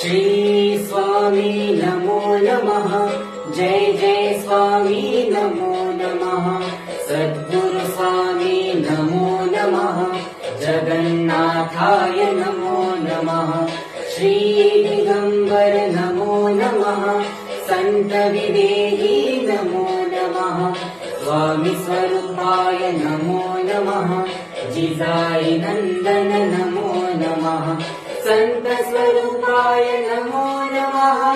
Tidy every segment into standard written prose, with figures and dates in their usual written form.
श्री स्वामी नमो नमः। जय जय स्वामी नमो नमः। सद्गुरु स्वामी नमो नमः। जगन्नाथाय नमो नमः। श्री दिगंबर नमो नमः। संत विदेही नमो नमः। स्वामी स्वरूपाय नमो नमः। जिजाई नंदन नमो नमः। संत स्वरूपाय नमो नमः।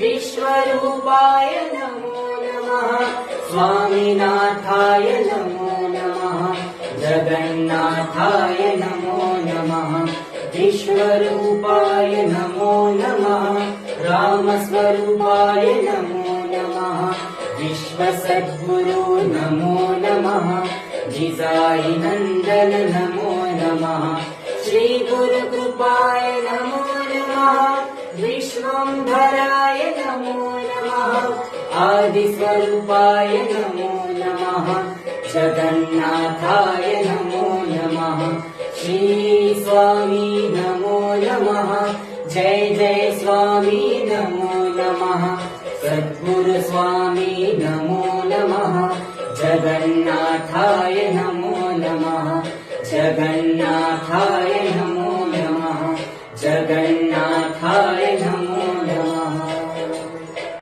विश्वरूपाय नमो नमः। स्वामीनाथाय नमो नमः। जगन्नाथाय नमो नमः। विश्वरूपाय नमो नमः। रामस्वरूपाय नमो नमः। विश्वसद्गुरु नमो नमः। जिजाई नंदन नमो नमः। श्री गुरुकृपाय नमो नमः। विश्वंभराय नमो नमः। आदिस्वरूपाय नमो नमः। जगन्नाथाय नमो नमः। श्री स्वामी नमो नमः। जय जय स्वामी नमो नमः। सद्गुरु स्वामी नमो नमः। जगन्नाथाय नमो नमः। जगन्नाथाय